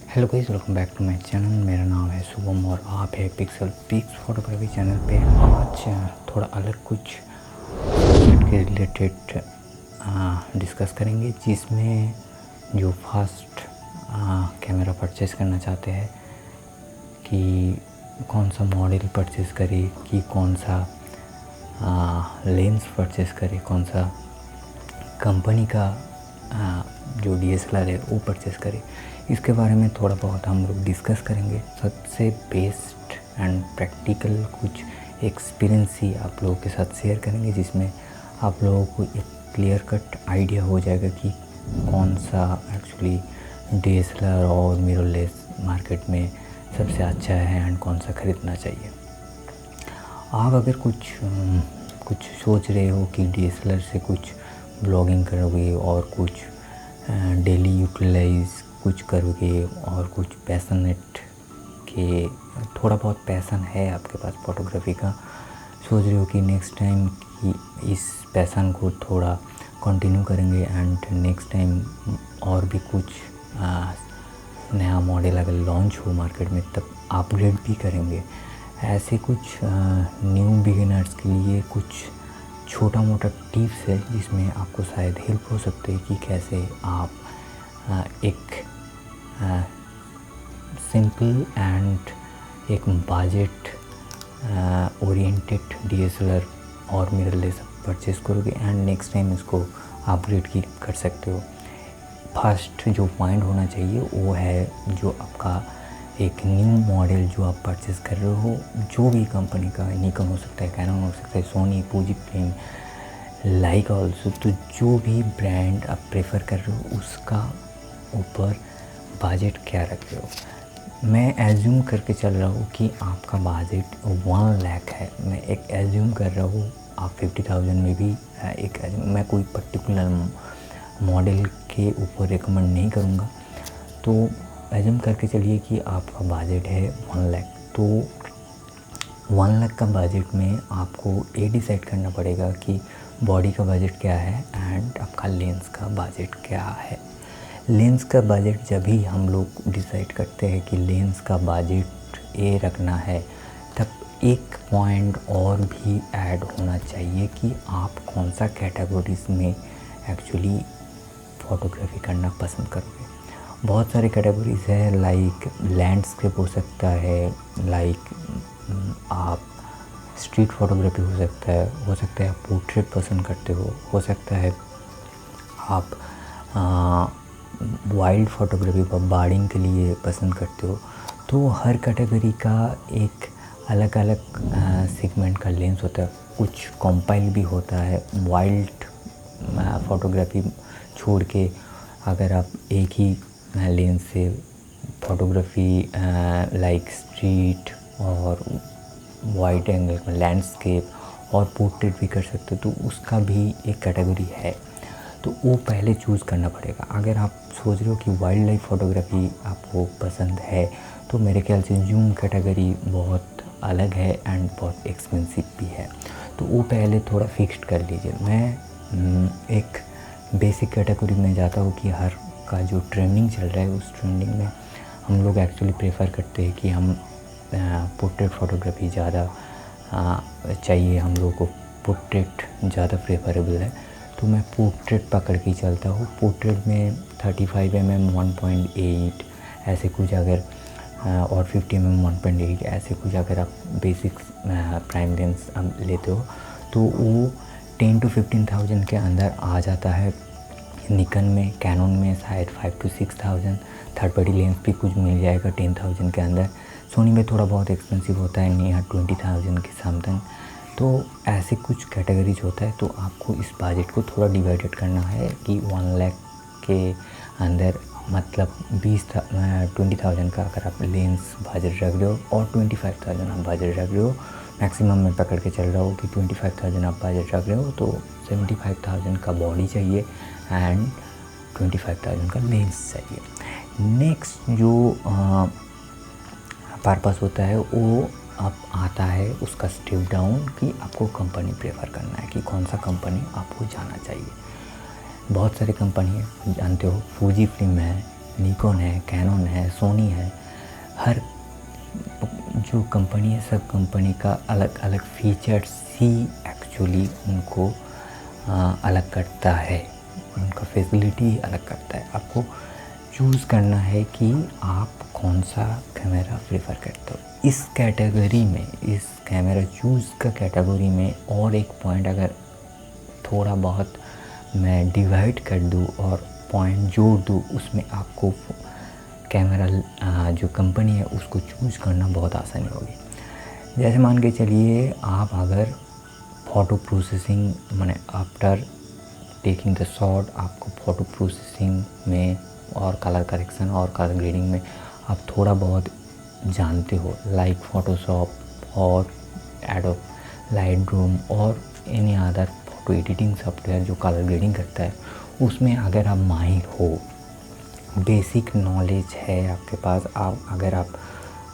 Hello guys, welcome back to my channel. मेरा नाम है शुभम और आप है पिक्सल पिक्स फोटोग्राफी चैनल पे। आज थोड़ा अलग कुछ सब्जेक्ट के रिलेटेड डिस्कस करेंगे, जिसमें जो फास्ट कैमरा परचेज़ करना चाहते हैं कि कौन सा मॉडल परचेज़ करे, कि कौन सा लेंस परचेज़ करे, कौन सा कंपनी का जो DSLR है वो परचेज़ करें, इसके बारे में थोड़ा बहुत हम लोग डिस्कस करेंगे। सबसे बेस्ट एंड प्रैक्टिकल कुछ एक्सपीरियंस ही आप लोगों के साथ शेयर करेंगे, जिसमें आप लोगों को एक क्लियर कट आइडिया हो जाएगा कि कौन सा एक्चुअली DSLR और मिररलेस मार्केट में सबसे अच्छा है एंड कौन सा ख़रीदना चाहिए। आप अगर कुछ सोच रहे हो कि DSLR से कुछ ब्लॉगिंग करोगे और कुछ डेली यूटिलाइज कुछ करोगे और कुछ पैशनेट के थोड़ा बहुत पैसन है आपके पास फोटोग्राफी का, सोच रहे हो कि नेक्स्ट टाइम कि इस पैसन को थोड़ा कंटिन्यू करेंगे एंड नेक्स्ट टाइम और भी कुछ नया मॉडल अगर लॉन्च हो मार्केट में तब अपग्रेड भी करेंगे। ऐसे कुछ न्यू बिगिनर्स के लिए कुछ छोटा मोटा टिप्स है जिसमें आपको शायद हेल्प हो सकते हैं कि कैसे आप एक सिंपल एंड एक बजट ओरिएंटेड DSLR और मिररलेस परचेज़ करोगे एंड नेक्स्ट टाइम इसको अपग्रेड की कर सकते हो। फर्स्ट जो पॉइंट होना चाहिए वो है जो आपका एक न्यू मॉडल जो आप परचेज़ कर रहे हो, जो भी कंपनी का, निकॉन हो सकता है, कैनन हो सकता है, सोनी, फुजीफिल्म, लाइका ऑल्सो, तो जो भी ब्रांड आप प्रेफर कर रहे हो उसका ऊपर बजट क्या रख रहे हो। मैं एज्यूम करके चल रहा हूँ कि आपका बजट 1 लाख है। मैं एक एज्यूम कर रहा हूँ, आप 50,000 में भी मैं कोई पर्टिकुलर मॉडल के ऊपर रिकमेंड नहीं करूँगा, तो एज्यूम करके चलिए कि आपका बजट है 1 लाख। तो 1 लाख का बजट में आपको ये डिसाइड करना पड़ेगा कि बॉडी का बजट क्या है एंड आपका लेंस का बजट क्या है। लेंस का बजट जब भी हम लोग डिसाइड करते हैं कि लेंस का बजट ये रखना है, तब एक पॉइंट और भी ऐड होना चाहिए कि आप कौन सा कैटेगरीज में एक्चुअली फ़ोटोग्राफी करना पसंद करोगे। बहुत सारे कैटेगरीज है, लाइक लैंडस्केप हो सकता है, लाइक आप स्ट्रीट फोटोग्राफी हो सकता है आप पोर्ट्रेट पसंद करते हो सकता है आप वाइल्ड फोटोग्राफी बर्डिंग के लिए पसंद करते हो। तो हर कैटेगरी का एक अलग अलग सेगमेंट का लेंस होता है। कुछ कॉम्पाइल भी होता है। वाइल्ड फोटोग्राफी छोड़ के अगर आप एक ही लेंस से फोटोग्राफी लाइक स्ट्रीट और वाइड एंगल में लैंडस्केप और पोर्ट्रेट भी कर सकते हो, तो उसका भी एक कैटेगरी है। तो वो पहले चूज़ करना पड़ेगा। अगर आप सोच रहे हो कि वाइल्ड लाइफ फ़ोटोग्राफी आपको पसंद है, तो मेरे ख्याल से जूम कैटेगरी बहुत अलग है एंड बहुत एक्सपेंसिव भी है, तो वो पहले थोड़ा फिक्स्ड कर लीजिए। मैं एक बेसिक कैटेगरी में जाता हूँ कि हर का जो ट्रेंडिंग चल रहा है उस ट्रेंडिंग में हम लोग एक्चुअली प्रेफर करते हैं कि हम पोर्ट्रेट फ़ोटोग्राफी ज़्यादा चाहिए, हम लोगों को पोर्ट्रेट ज़्यादा प्रेफरेबल है, तो मैं पोर्ट्रेट पकड़ के चलता हूँ। पोर्ट्रेट में 35 mm 1.8 ऐसे कुछ अगर और 50 mm 1.8 ऐसे कुछ अगर आप बेसिक प्राइम लेंस लेते हो तो वो 10 to 15,000 के अंदर आ जाता है। निकॉन में, कैनन में शायद 5 to 6,000। थर्ड पार्टी लेंस भी कुछ मिल जाएगा 10,000 के अंदर। सोनी में थोड़ा बहुत एक्सपेंसिव होता है, नियर 20,000 के समथिंग। तो ऐसे कुछ कैटेगरीज होता है, तो आपको इस बजट को थोड़ा डिवाइडेड करना है कि 1 लाख के अंदर मतलब 20,000 का अगर आप लेंस बजट रख रहे हो और 25,000 आप बजट रख रहे हो, मैक्सिमम मैं पकड़ के चल रहा हूँ कि 25,000 आप बजट रख रहे हो, तो 75,000 का बॉडी चाहिए एंड 25,000 का लेंस चाहिए। नेक्स्ट जो पर्पस होता है वो अब आता है उसका स्टेप डाउन कि आपको कंपनी प्रेफर करना है कि कौन सा कंपनी आपको जाना चाहिए। बहुत सारे कंपनी है, जानते हो, फूजी फिल्म है, निकॉन है, कैनन है, सोनी है, हर जो कंपनी है सब कंपनी का अलग अलग फीचर्स ही एक्चुअली उनको अलग करता है, उनका फैसिलिटी अलग करता है। आपको चूज़ करना है कि आप कौन सा कैमरा प्रेफर करते हो। इस कैटेगरी में, इस कैमरा चूज़ का कैटेगरी में और एक पॉइंट अगर थोड़ा बहुत मैं डिवाइड कर दूँ और पॉइंट जोड़ दूँ, उसमें आपको कैमरा जो कंपनी है उसको चूज़ करना बहुत आसानी होगी। जैसे मान के चलिए आप अगर फ़ोटो प्रोसेसिंग माने आफ्टर टेकिंग द शॉट आपको फ़ोटो प्रोसेसिंग में और कलर करेक्शन और कलर ग्रेडिंग में आप थोड़ा बहुत जानते हो, लाइक फ़ोटोशॉप और एडोब लाइटरूम और any other photo editing software जो कलर ग्रेडिंग करता है, उसमें अगर आप माहिर हो, बेसिक नॉलेज है आपके पास, अगर आप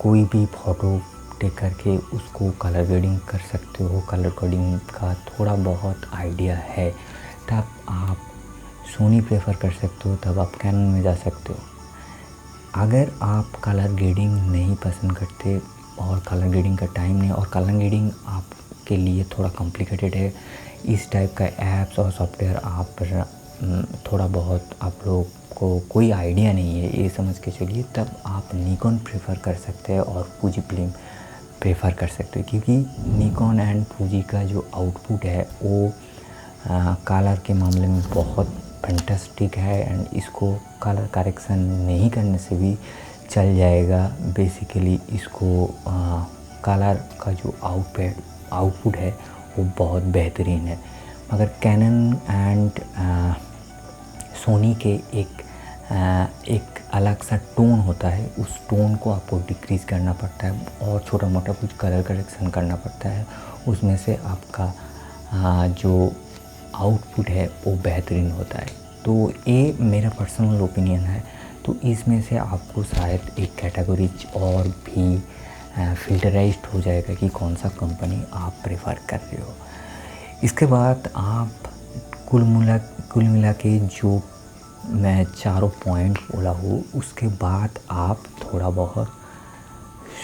कोई भी फ़ोटो टेक करके उसको कलर ग्रेडिंग कर सकते हो, कलर कोडिंग का थोड़ा बहुत आइडिया है, तब आप सोनी प्रेफर कर सकते हो, तब आप कैनन में जा सकते हो। अगर आप कलर ग्रेडिंग नहीं पसंद करते और कलर ग्रेडिंग का टाइम नहीं, और कलर ग्रेडिंग आपके लिए थोड़ा कॉम्प्लिकेटेड है, इस टाइप का ऐप्स और सॉफ्टवेयर आप थोड़ा बहुत आप लोग को कोई आइडिया नहीं है, ये समझ के चलिए, तब आप निकॉन प्रेफर कर सकते हैं और फूजी फिल्म प्रेफर कर सकते हो। क्योंकि निकॉन एंड फूजी का जो आउटपुट है वो कलर के मामले में बहुत फैंटास्टिक है, एंड इसको कलर करेक्शन नहीं करने से भी चल जाएगा। बेसिकली इसको कलर का जो आउटपुट है वो बहुत बेहतरीन है। मगर कैनन एंड सोनी के एक अलग सा टोन होता है, उस टोन को आपको डिक्रीज़ करना पड़ता है और छोटा मोटा कुछ कलर करेक्शन करना पड़ता है, उसमें से आपका जो आउटपुट है वो बेहतरीन होता है। तो ये मेरा पर्सनल ओपिनियन है। तो इसमें से आपको शायद एक कैटेगरी और भी फिल्टराइज्ड हो जाएगा कि कौन सा कंपनी आप प्रेफर कर रहे हो। इसके बाद आप कुल मिला के जो मैं चारों पॉइंट बोला हूँ, उसके बाद आप थोड़ा बहुत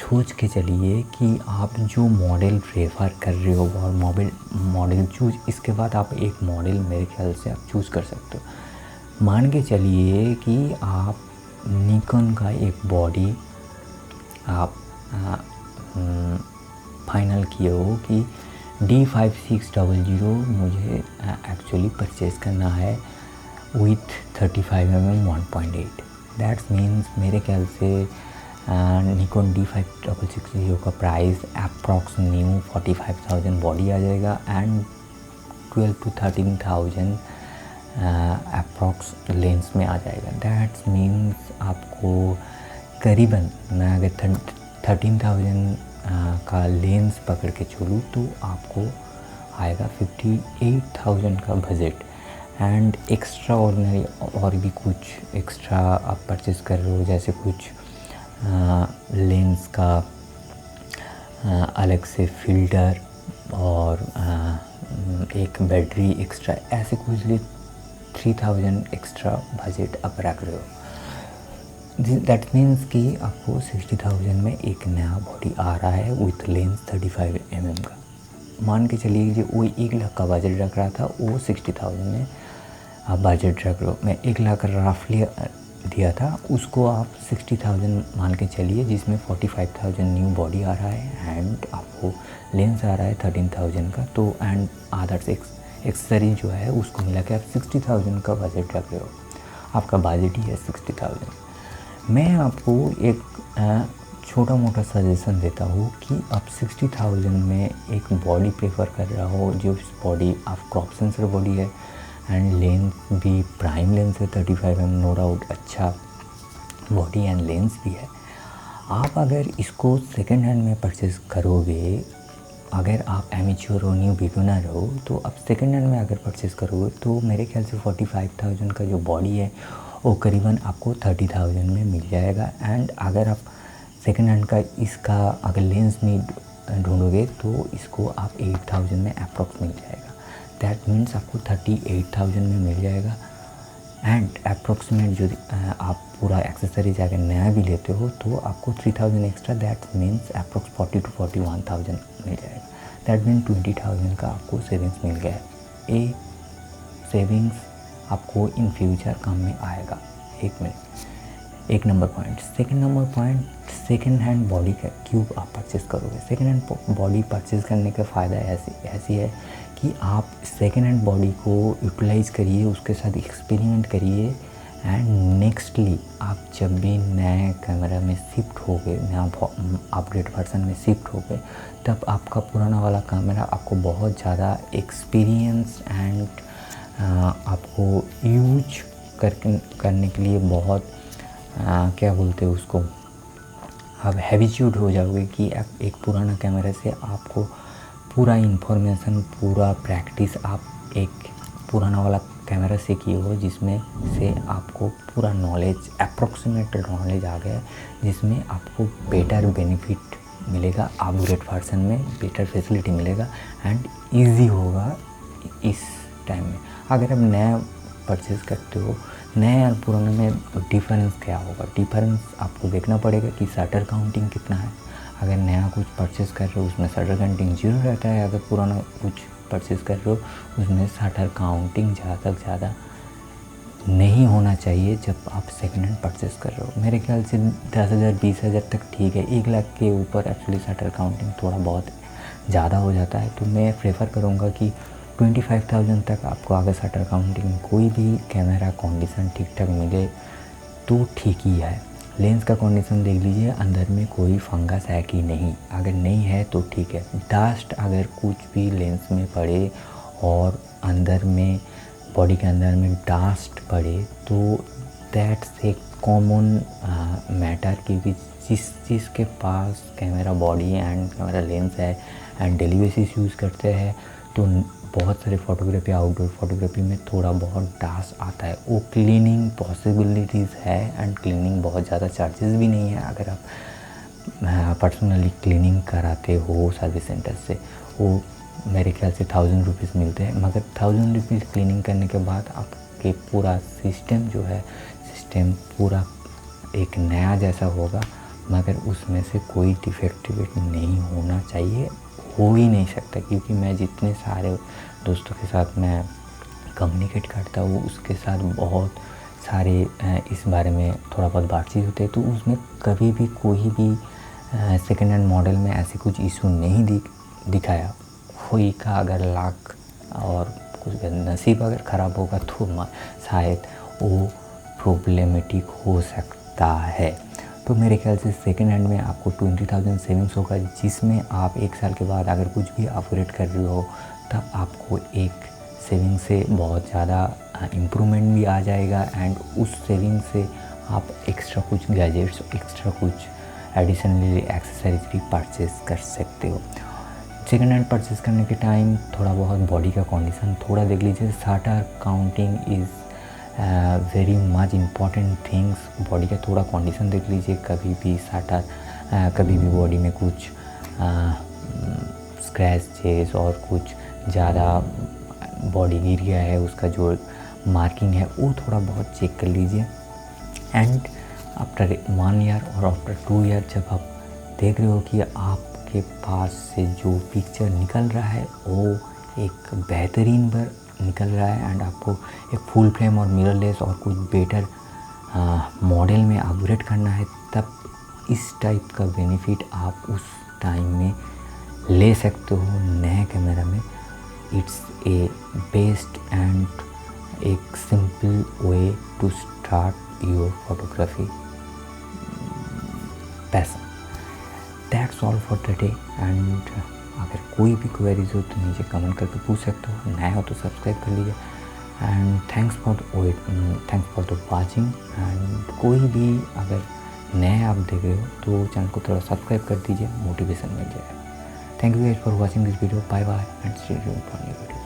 सोच के चलिए कि आप जो मॉडल प्रेफर कर रहे हो और मॉडल चूज, इसके बाद आप एक मॉडल मेरे ख्याल से आप चूज़ कर सकते हो। मान के चलिए कि आप निकॉन का एक बॉडी आप फाइनल किए हो कि D5600 मुझे एक्चुअली परचेज़ करना है विथ 35mm 1.8। दैट्स मीन्स मेरे ख्याल से निकॉन D5600 का प्राइस अप्रॉक्स न्यू 45,000 बॉडी आ जाएगा एंड 12 to 13,000 अप्रॉक्स लेंस में आ जाएगा। दैट्स मीन्स आपको करीबन, मैं अगर 13,000 का लेंस पकड़ के चलूँ तो आपको आएगा 58,000 का बजट। एंड एक्स्ट्रा ऑर्डिनरी और भी कुछ एक्स्ट्रा आप परचेज़ कर रहे हो, जैसे कुछ लेंस का अलग से फ़िल्टर और एक बैटरी एक्स्ट्रा, ऐसे कुछ लिए 3,000 एक्स्ट्रा बजट आप रख रहे हो। दैट मीन्स कि आपको 60,000 में एक नया बॉडी आ रहा है विथ लेंस 35mm का। मान के चलिए जो वो 1 लाख का बजट रख रहा था, वो 60,000 में आप बजट रख लो। मैं 1 लाख रफली दिया था, उसको आप 60,000 मान के चलिए, जिसमें 45,000 न्यू बॉडी आ रहा है एंड आपको लेंस आ रहा है 13,000 का। तो एंड अदर्स एक्सेसरी जो है उसको मिला के आप 60,000 का बजट रख रहे हो। आपका बजट ही है 60,000। मैं आपको एक छोटा मोटा सजेशन देता हूँ कि आप 60,000 में एक बॉडी प्रेफर कर रहा हो, जो बॉडी आप क्रॉप सेंसर बॉडी है एंड लेंस भी प्राइम लेंस है 35mm, नो डाउट अच्छा बॉडी एंड लेंस भी है। आप अगर इसको सेकेंड हैंड में परचेज़ करोगे, अगर आप एमेच्योर हो, न्यू बिगिनर हो, तो आप सेकेंड हैंड में अगर परचेज़ करोगे तो मेरे ख्याल से 45,000 का जो बॉडी है वो करीबन आपको 30,000 में मिल जाएगा। एंड अगर आप सेकेंड हैंड का इसका अगर लेंस में ढूंढोगे तो इसको आप 8,000 में अप्रॉक्स मिल जाएगा। दैट मीन्स आपको 38,000 में मिल जाएगा एंड अप्रॉक्सीमेट जो आप पूरा एक्सेसरीज अगर नया भी लेते हो तो आपको 3000 extra, that means approx 40 to 41,000 मिल जाएगा। दैट मीन 20,000 का आपको सेविंग्स मिल गया है। ये सेविंग्स आपको इन फ्यूचर काम में आएगा। एक number point. Second number point, second hand body का क्यों आप परचेज़ करोगे। सेकंड हैंड बॉडी परचेज़ करने का फ़ायदा ऐसी है कि आप सेकंड हैंड बॉडी को यूटिलाइज़ करिए, उसके साथ एक्सपेरिमेंट करिए एंड नेक्स्टली आप जब भी नए कैमरा में शिफ्ट होगे, नया अपग्रेड वर्जन में शिफ्ट होगे, तब आपका पुराना वाला कैमरा आपको बहुत ज़्यादा एक्सपीरियंस एंड आपको यूज करने के लिए बहुत क्या बोलते हैं उसको, आप हैबिचुअड हो जाओगे कि आप एक पुराना कैमरा से आपको पूरा इन्फॉर्मेशन, पूरा प्रैक्टिस आप एक पुराना वाला कैमरा से किए हो, जिसमें से आपको पूरा नॉलेज, अप्रॉक्सीमेट नॉलेज आ गया, जिसमें आपको बेटर बेनिफिट मिलेगा, अपग्रेड वर्जन में बेटर फैसिलिटी मिलेगा एंड इजी होगा इस टाइम में। अगर आप नया परचेज़ करते हो, नया और पुराने में डिफरेंस क्या होगा, डिफरेंस आपको देखना पड़ेगा कि शटर काउंटिंग कितना है। अगर नया कुछ परचेज़ कर रहे हो उसमें शटर काउंटिंग 0 रहता है, अगर पुराना कुछ परचेज़ कर रहे हो उसमें शटर काउंटिंग ज़्यादा से ज़्यादा नहीं होना चाहिए जब आप सेकेंड हैंड परचेज़ कर रहे हो। मेरे ख्याल से 10,000 20,000 तक ठीक है, 1 लाख के ऊपर एक्चुअली शटर काउंटिंग थोड़ा बहुत ज़्यादा हो जाता है। तो मैं प्रेफर करूँगा कि 25,000 तक आपको अगर शटर काउंटिंग कोई भी कैमरा कंडीशन ठीक ठाक मिले तो ठीक ही है। लेंस का कंडीशन देख लीजिए, अंदर में कोई फंगस है कि नहीं, अगर नहीं है तो ठीक है। डस्ट अगर कुछ भी लेंस में पड़े और अंदर में बॉडी के अंदर में डस्ट पड़े तो दैट्स एक कॉमन मैटर, क्योंकि जिस चीज़ के पास camera body and camera lens है एंड डेली बेसिस यूज़ करते हैं तो बहुत सारे फ़ोटोग्राफी, आउटडोर फोटोग्राफी में थोड़ा बहुत डस्ट आता है। वो क्लीनिंग पॉसिबिलिटीज़ है एंड क्लीनिंग बहुत ज़्यादा चार्जेस भी नहीं है। अगर आप पर्सनली क्लीनिंग कराते हो सर्विस सेंटर से, वो मेरे ख्याल से 1000 रुपीज़ मिलते हैं, मगर 1000 रुपीज़ क्लीनिंग करने के बाद आपके पूरा सिस्टम जो है, सिस्टम पूरा एक नया जैसा होगा, मगर उसमें से कोई डिफेक्टिविटी नहीं होना चाहिए, हो ही नहीं सकता। क्योंकि मैं जितने सारे दोस्तों के साथ मैं कम्युनिकेट करता हूँ उसके साथ बहुत सारे इस बारे में थोड़ा बहुत बातचीत होते हैं, तो उसमें कभी भी कोई भी सेकेंड हैंड मॉडल में ऐसे कुछ इशू नहीं दिखाया। कोई का अगर लाख और कुछ नसीब अगर ख़राब होगा तो शायद वो प्रॉब्लमेटिक हो सकता है। तो मेरे ख्याल से सेकेंड हैंड में आपको 20,000 सेविंग्स होगा, जिसमें आप 1 साल के बाद अगर कुछ भी अपग्रेड कर रहे हो तब आपको एक सेविंग से बहुत ज़्यादा इम्प्रूवमेंट भी आ जाएगा एंड उस सेविंग से आप एक्स्ट्रा कुछ गैजेट्स, एक्स्ट्रा कुछ एडिशनली एक्सेसरीज भी परचेज़ कर सकते हो। सेकेंड हैंड परचेज़ करने के टाइम थोड़ा बहुत बॉडी का कंडीशन थोड़ा देख लीजिए। Shutter counting is very much important things. Body का थोड़ा कंडीशन देख लीजिए, कभी भी शटर, कभी भी बॉडी में कुछ स्क्रैचेस और कुछ ज़्यादा बॉडी गिर गया है, उसका जो मार्किंग है वो थोड़ा बहुत चेक कर लीजिए। एंड आफ्टर 1 ईयर और आफ्टर 2 ईयर जब आप देख रहे हो कि आपके पास से जो पिक्चर निकल रहा है वो एक बेहतरीन पर निकल रहा है एंड आपको एक फुल फ्रेम और मिररलेस और कुछ बेटर मॉडल में अपग्रेड करना है, तब इस टाइप का बेनिफिट आप उस टाइम में ले सकते हो नए कैमरा में। इट्स ए बेस्ट एंड एक simple way to start your photography passion. That's all for today and अगर कोई भी क्वेरीज हो तो नीचे कमेंट करके पूछ सकते हो, नया हो तो सब्सक्राइब कर लीजिए and thanks for the watching. And कोई भी अगर नए आप देख रहे हो तो चैनल को थोड़ा सब्सक्राइब कर दीजिए, मोटिवेशन मिल जाएगा। Thank you guys for watching this video, bye bye and stay tuned for new video.